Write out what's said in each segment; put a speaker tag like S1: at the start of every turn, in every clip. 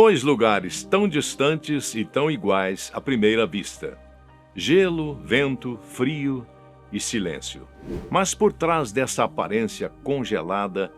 S1: Dois lugares tão distantes e tão iguais à primeira vista. Gelo, vento, frio e silêncio. Mas por trás dessa aparência congelada,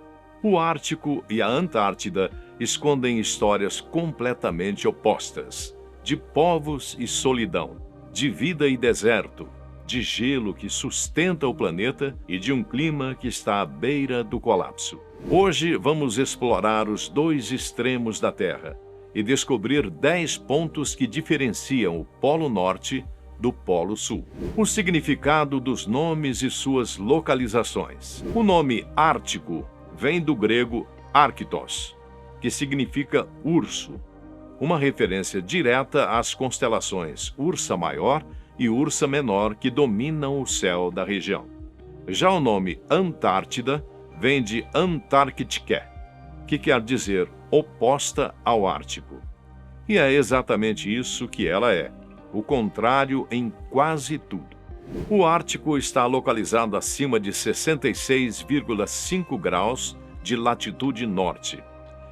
S1: o Ártico e a Antártida escondem histórias completamente opostas, de povos e solidão, de vida e deserto, de gelo que sustenta o planeta e de um clima que está à beira do colapso. Hoje vamos explorar os dois extremos da Terra e descobrir 10 pontos que diferenciam o Polo Norte do Polo Sul. O significado dos nomes e suas localizações. O nome Ártico vem do grego Arctos, que significa urso, uma referência direta às constelações Ursa Maior e Ursa Menor que dominam o céu da região. Já o nome Antártida vem de Antarctique, que quer dizer oposta ao Ártico. E é exatamente isso que ela é, o contrário em quase tudo. O Ártico está localizado acima de 66,5 graus de latitude norte,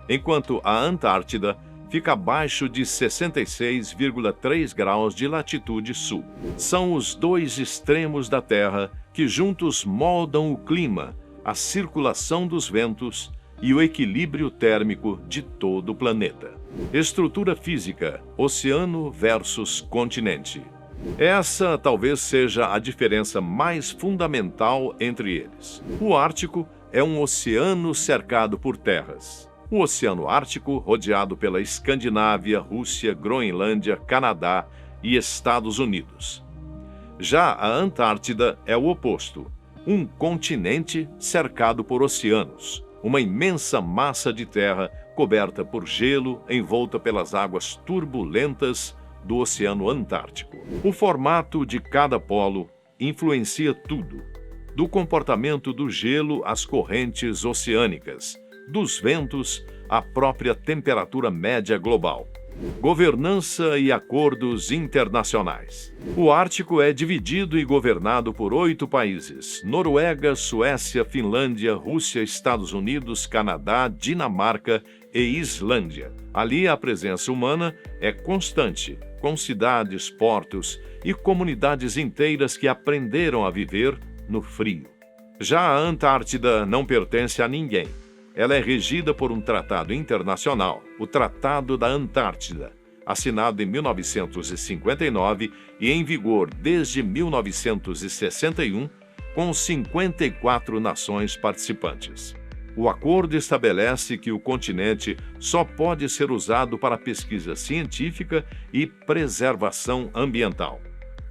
S1: enquanto a Antártida fica abaixo de 66,3 graus de latitude sul. São os dois extremos da Terra que juntos moldam o clima, a circulação dos ventos e o equilíbrio térmico de todo o planeta. Estrutura física: oceano versus continente. Essa talvez seja a diferença mais fundamental entre eles. O Ártico é um oceano cercado por terras. O Oceano Ártico, rodeado pela Escandinávia, Rússia, Groenlândia, Canadá e Estados Unidos. Já a Antártida é o oposto, um continente cercado por oceanos, uma imensa massa de terra coberta por gelo, envolta pelas águas turbulentas do Oceano Antártico. O formato de cada polo influencia tudo, do comportamento do gelo às correntes oceânicas, dos ventos à própria temperatura média global. Governança e acordos internacionais. O Ártico é dividido e governado por 8 países: Noruega, Suécia, Finlândia, Rússia, Estados Unidos, Canadá, Dinamarca e Islândia. Ali a presença humana é constante, com cidades, portos e comunidades inteiras que aprenderam a viver no frio. Já a Antártida não pertence a ninguém. Ela é regida por um tratado internacional, o Tratado da Antártida, assinado em 1959 e em vigor desde 1961, com 54 nações participantes. O acordo estabelece que o continente só pode ser usado para pesquisa científica e preservação ambiental.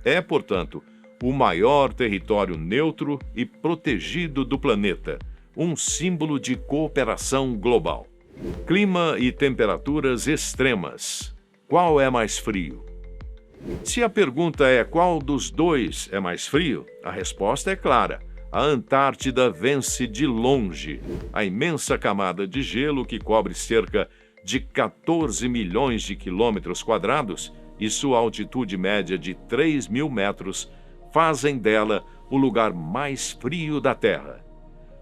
S1: É, portanto, o maior território neutro e protegido do planeta, um símbolo de cooperação global. Clima e temperaturas extremas. Qual é mais frio? Se a pergunta é qual dos dois é mais frio, a resposta é clara. A Antártida vence de longe. A imensa camada de gelo que cobre cerca de 14 milhões de quilômetros quadrados e sua altitude média de 3.000 metros fazem dela o lugar mais frio da Terra.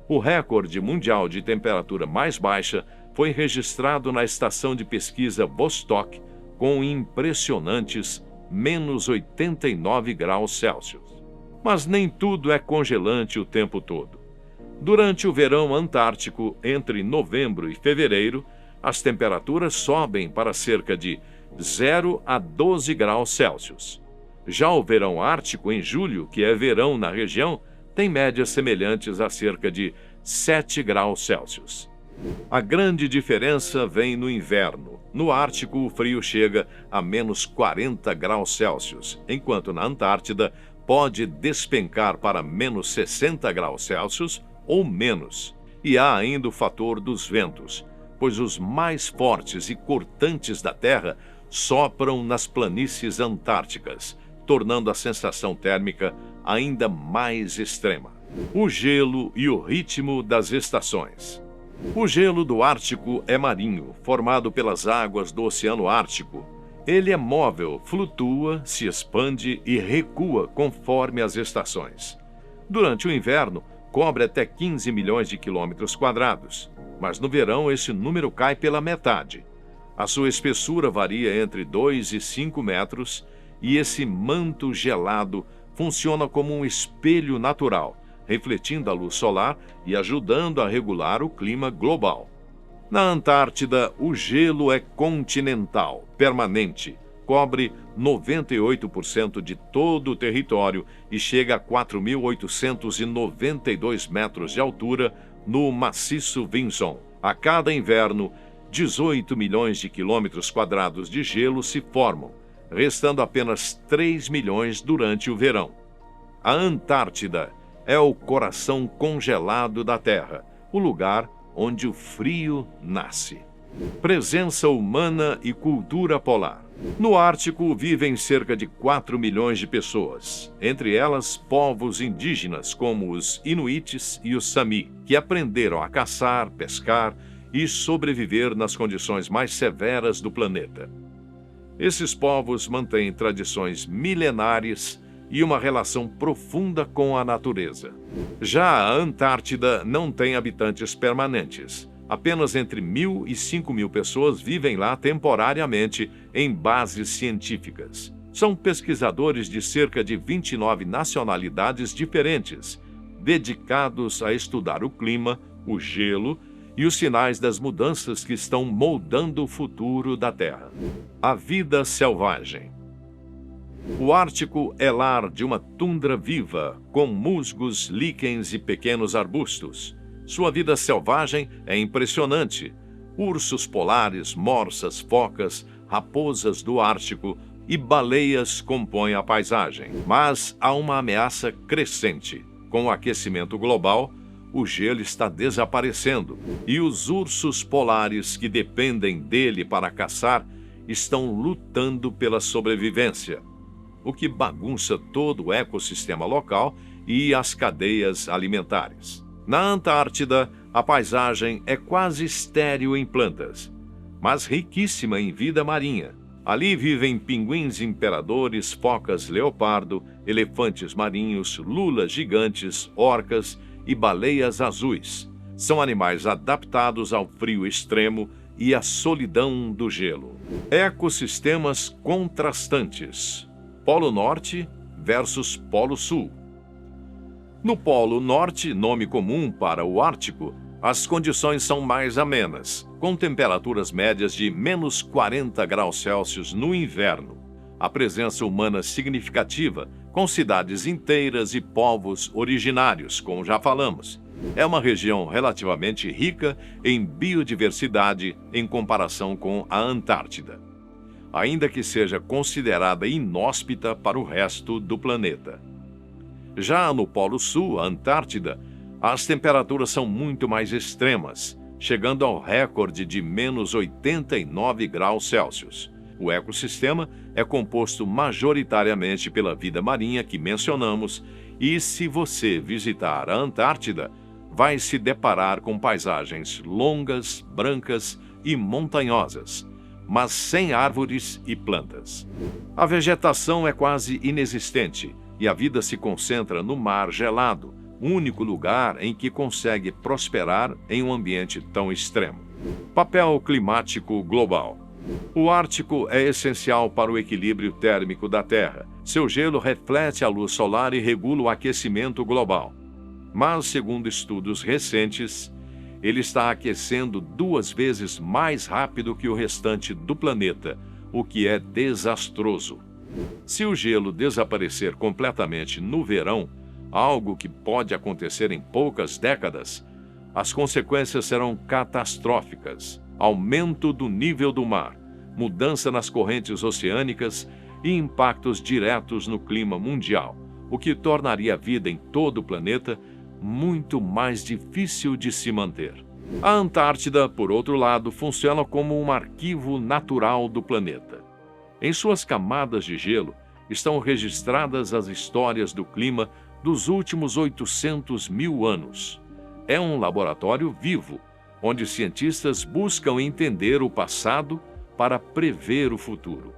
S1: O recorde mundial de temperatura mais baixa foi registrado na estação de pesquisa Vostok, com impressionantes menos 89 graus Celsius. Mas nem tudo é congelante o tempo todo. Durante o verão antártico, entre novembro e fevereiro, as temperaturas sobem para cerca de 0 a 12 graus Celsius. Já o verão ártico, em julho, que é verão na região, tem médias semelhantes a cerca de 7 graus Celsius. A grande diferença vem no inverno. No Ártico, o frio chega a menos 40 graus Celsius, enquanto na Antártida pode despencar para menos 60 graus Celsius ou menos. E há ainda o fator dos ventos, pois os mais fortes e cortantes da Terra sopram nas planícies antárticas, tornando a sensação térmica ainda mais extrema. O gelo e o ritmo das estações. O gelo do Ártico é marinho, formado pelas águas do Oceano Ártico. Ele é móvel, flutua, se expande e recua conforme as estações. Durante o inverno, cobre até 15 milhões de quilômetros quadrados, mas no verão esse número cai pela metade. A sua espessura varia entre 2 e 5 metros e esse manto gelado funciona como um espelho natural, refletindo a luz solar e ajudando a regular o clima global. Na Antártida, o gelo é continental, permanente, cobre 98% de todo o território e chega a 4.892 metros de altura no maciço Vinson. A cada inverno, 18 milhões de quilômetros quadrados de gelo se formam, restando apenas 3 milhões durante o verão. A Antártida é o coração congelado da Terra, o lugar onde o frio nasce. Presença humana e cultura polar. No Ártico vivem cerca de 4 milhões de pessoas, entre elas povos indígenas como os Inuites e os Sami, que aprenderam a caçar, pescar e sobreviver nas condições mais severas do planeta. Esses povos mantêm tradições milenares e uma relação profunda com a natureza. Já a Antártida não tem habitantes permanentes. Apenas entre 1.000 e 5.000 pessoas vivem lá temporariamente em bases científicas. São pesquisadores de cerca de 29 nacionalidades diferentes, dedicados a estudar o clima, o gelo e os sinais das mudanças que estão moldando o futuro da Terra. A vida selvagem. O Ártico é lar de uma tundra viva, com musgos, líquens e pequenos arbustos. Sua vida selvagem é impressionante. Ursos polares, morsas, focas, raposas do Ártico e baleias compõem a paisagem. Mas há uma ameaça crescente. Com o aquecimento global, o gelo está desaparecendo e os ursos polares que dependem dele para caçar estão lutando pela sobrevivência, o que bagunça todo o ecossistema local e as cadeias alimentares. Na Antártida, a paisagem é quase estéril em plantas, mas riquíssima em vida marinha. Ali vivem pinguins imperadores, focas leopardo, elefantes marinhos, lulas gigantes, orcas e baleias azuis. São animais adaptados ao frio extremo e à solidão do gelo. Ecossistemas contrastantes. Polo Norte versus Polo Sul. No Polo Norte, nome comum para o Ártico, as condições são mais amenas, com temperaturas médias de menos 40 graus Celsius no inverno. A presença humana significativa, com cidades inteiras e povos originários, como já falamos. É uma região relativamente rica em biodiversidade em comparação com a Antártida, ainda que seja considerada inóspita para o resto do planeta. Já no Polo Sul, a Antártida, as temperaturas são muito mais extremas, chegando ao recorde de menos 89 graus Celsius. O ecossistema é composto majoritariamente pela vida marinha que mencionamos e, se você visitar a Antártida, vai se deparar com paisagens longas, brancas e montanhosas, mas sem árvores e plantas. A vegetação é quase inexistente e a vida se concentra no mar gelado, único lugar em que consegue prosperar em um ambiente tão extremo. Papel climático global. O Ártico é essencial para o equilíbrio térmico da Terra. Seu gelo reflete a luz solar e regula o aquecimento global. Mas, segundo estudos recentes, ele está aquecendo 2 vezes mais rápido que o restante do planeta, o que é desastroso. Se o gelo desaparecer completamente no verão, algo que pode acontecer em poucas décadas, as consequências serão catastróficas. Aumento do nível do mar, mudança nas correntes oceânicas e impactos diretos no clima mundial, o que tornaria a vida em todo o planeta muito mais difícil de se manter. A Antártida, por outro lado, funciona como um arquivo natural do planeta. Em suas camadas de gelo estão registradas as histórias do clima dos últimos 800 mil anos. É um laboratório vivo, onde cientistas buscam entender o passado para prever o futuro.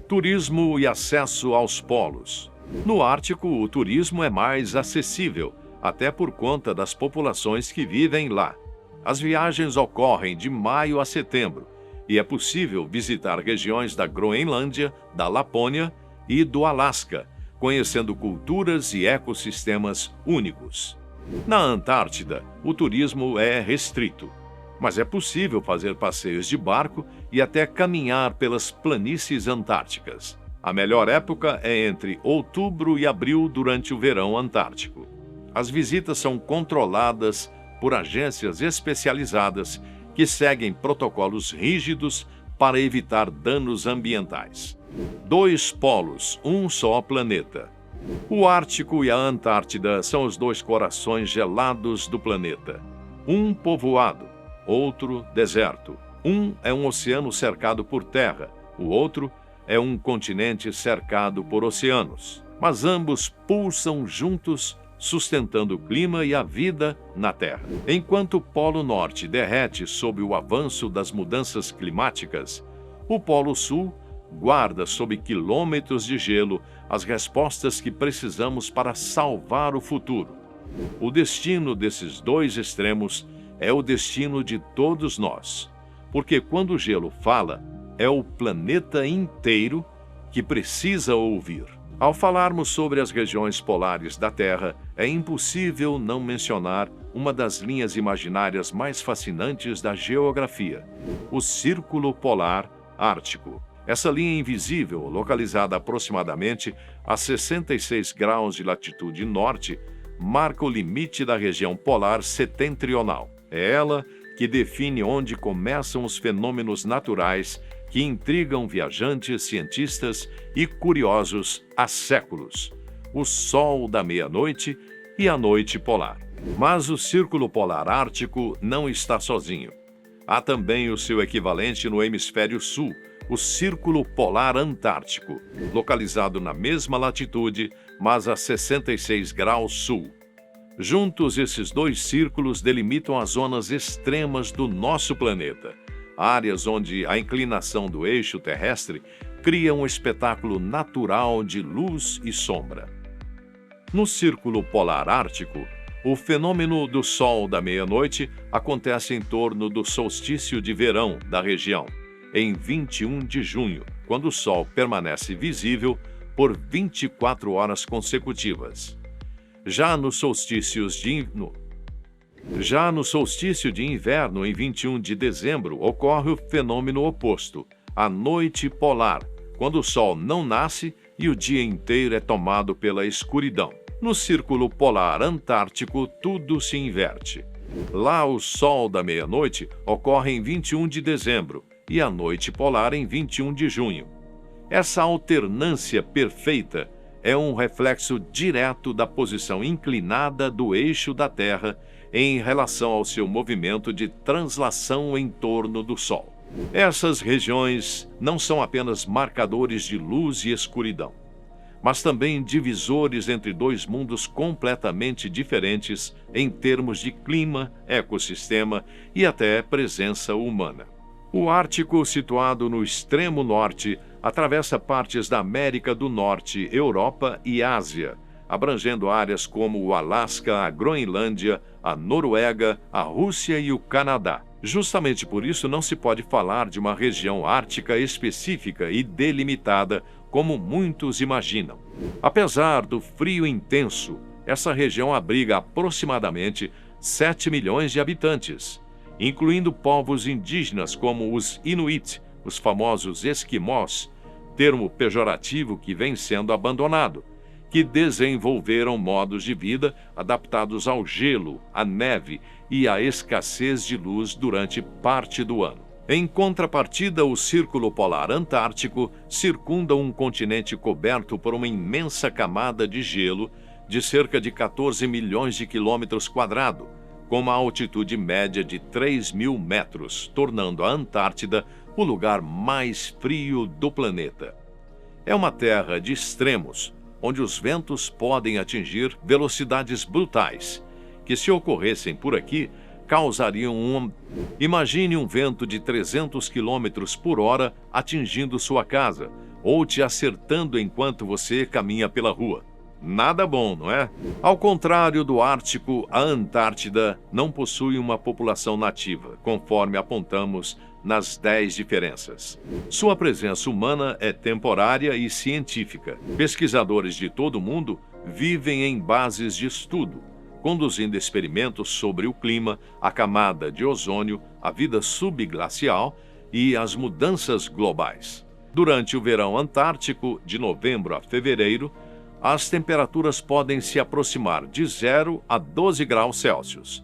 S1: Turismo e acesso aos polos. No Ártico, o turismo é mais acessível, até por conta das populações que vivem lá. As viagens ocorrem de maio a setembro e é possível visitar regiões da Groenlândia, da Lapônia e do Alasca, conhecendo culturas e ecossistemas únicos. Na Antártida, o turismo é restrito, mas é possível fazer passeios de barco e até caminhar pelas planícies antárticas. A melhor época é entre outubro e abril, durante o verão antártico. As visitas são controladas por agências especializadas que seguem protocolos rígidos para evitar danos ambientais. 2 polos, um só planeta. O Ártico e a Antártida são os 2 corações gelados do planeta. Um povoado, outro deserto. Um é um oceano cercado por terra, o outro é um continente cercado por oceanos. Mas ambos pulsam juntos, sustentando o clima e a vida na Terra. Enquanto o Polo Norte derrete sob o avanço das mudanças climáticas, o Polo Sul guarda sob quilômetros de gelo as respostas que precisamos para salvar o futuro. O destino desses 2 extremos é o destino de todos nós, porque quando o gelo fala, é o planeta inteiro que precisa ouvir. Ao falarmos sobre as regiões polares da Terra, é impossível não mencionar uma das linhas imaginárias mais fascinantes da geografia, o Círculo Polar Ártico. Essa linha invisível, localizada aproximadamente a 66 graus de latitude norte, marca o limite da região polar setentrional. É ela que define onde começam os fenômenos naturais que intrigam viajantes, cientistas e curiosos há séculos: o sol da meia-noite e a noite polar. Mas o Círculo Polar Ártico não está sozinho. Há também o seu equivalente no hemisfério sul, o Círculo Polar Antártico, localizado na mesma latitude, mas a 66 graus sul. Juntos, esses 2 círculos delimitam as zonas extremas do nosso planeta, áreas onde a inclinação do eixo terrestre cria um espetáculo natural de luz e sombra. No Círculo Polar Ártico, o fenômeno do sol da meia-noite acontece em torno do solstício de verão da região, em 21 de junho, quando o sol permanece visível por 24 horas consecutivas. Já no solstício de inverno, em 21 de dezembro, ocorre o fenômeno oposto, a noite polar, quando o sol não nasce e o dia inteiro é tomado pela escuridão. No Círculo Polar Antártico, tudo se inverte. Lá, o sol da meia-noite ocorre em 21 de dezembro e a noite polar em 21 de junho. Essa alternância perfeita é um reflexo direto da posição inclinada do eixo da Terra em relação ao seu movimento de translação em torno do Sol. Essas regiões não são apenas marcadores de luz e escuridão, mas também divisores entre 2 mundos completamente diferentes em termos de clima, ecossistema e até presença humana. O Ártico, situado no extremo norte, atravessa partes da América do Norte, Europa e Ásia, abrangendo áreas como o Alasca, a Groenlândia, a Noruega, a Rússia e o Canadá. Justamente por isso não se pode falar de uma região ártica específica e delimitada, como muitos imaginam. Apesar do frio intenso, essa região abriga aproximadamente 7 milhões de habitantes, incluindo povos indígenas como os Inuit, os famosos esquimós, termo pejorativo que vem sendo abandonado, que desenvolveram modos de vida adaptados ao gelo, à neve e à escassez de luz durante parte do ano. Em contrapartida, o Círculo Polar Antártico circunda um continente coberto por uma imensa camada de gelo de cerca de 14 milhões de quilômetros quadrados, com uma altitude média de 3.000 metros, tornando a Antártida o lugar mais frio do planeta. É uma terra de extremos, onde os ventos podem atingir velocidades brutais, que, se ocorressem por aqui, causariam Imagine um vento de 300 km por hora atingindo sua casa, ou te acertando enquanto você caminha pela rua. Nada bom, não é? Ao contrário do Ártico, a Antártida não possui uma população nativa, conforme apontamos nas 10 diferenças. Sua presença humana é temporária e científica. Pesquisadores de todo o mundo vivem em bases de estudo, conduzindo experimentos sobre o clima, a camada de ozônio, a vida subglacial e as mudanças globais. Durante o verão antártico, de novembro a fevereiro, as temperaturas podem se aproximar de 0 a 12 graus Celsius,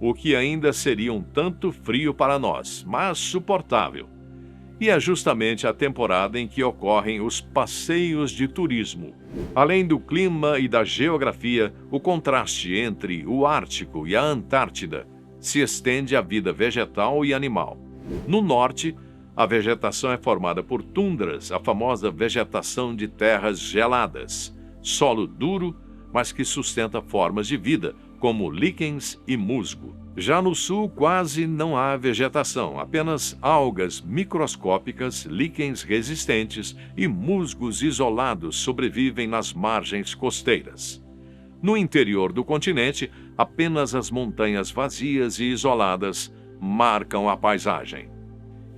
S1: o que ainda seria um tanto frio para nós, mas suportável. E é justamente a temporada em que ocorrem os passeios de turismo. Além do clima e da geografia, o contraste entre o Ártico e a Antártida se estende à vida vegetal e animal. No norte, a vegetação é formada por tundras, a famosa vegetação de terras geladas, solo duro, mas que sustenta formas de vida, como líquens e musgo. Já no sul, quase não há vegetação, apenas algas microscópicas, líquens resistentes e musgos isolados sobrevivem nas margens costeiras. No interior do continente, apenas as montanhas vazias e isoladas marcam a paisagem.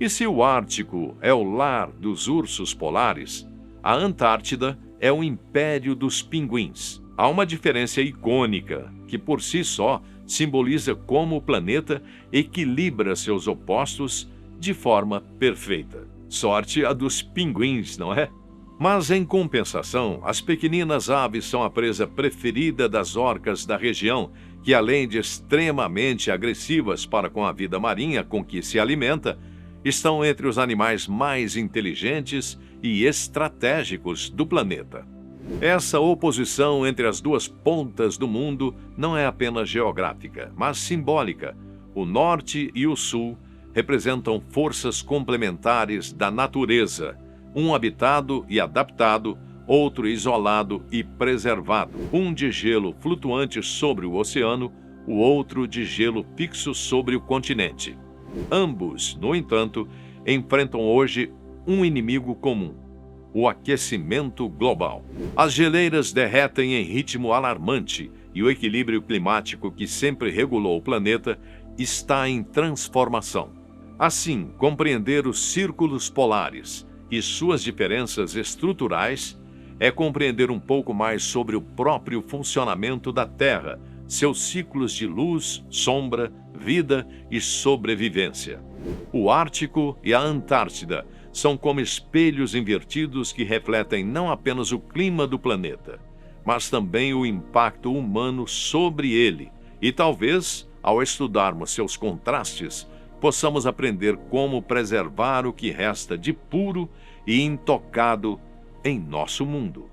S1: E se o Ártico é o lar dos ursos polares, a Antártida é o império dos pinguins. Há uma diferença icônica que, por si só, simboliza como o planeta equilibra seus opostos de forma perfeita. Sorte a dos pinguins, não é? Mas, em compensação, as pequeninas aves são a presa preferida das orcas da região, que, além de extremamente agressivas para com a vida marinha com que se alimenta, estão entre os animais mais inteligentes e estratégicos do planeta. Essa oposição entre as duas pontas do mundo não é apenas geográfica, mas simbólica. O norte e o sul representam forças complementares da natureza, um habitado e adaptado, outro isolado e preservado, um de gelo flutuante sobre o oceano, o outro de gelo fixo sobre o continente. Ambos, no entanto, enfrentam hoje um inimigo comum: o aquecimento global. As geleiras derretem em ritmo alarmante e o equilíbrio climático que sempre regulou o planeta está em transformação. Assim, compreender os círculos polares e suas diferenças estruturais é compreender um pouco mais sobre o próprio funcionamento da Terra, seus ciclos de luz, sombra, vida e sobrevivência. O Ártico e a Antártida são como espelhos invertidos que refletem não apenas o clima do planeta, mas também o impacto humano sobre ele. E talvez, ao estudarmos seus contrastes, possamos aprender como preservar o que resta de puro e intocado em nosso mundo.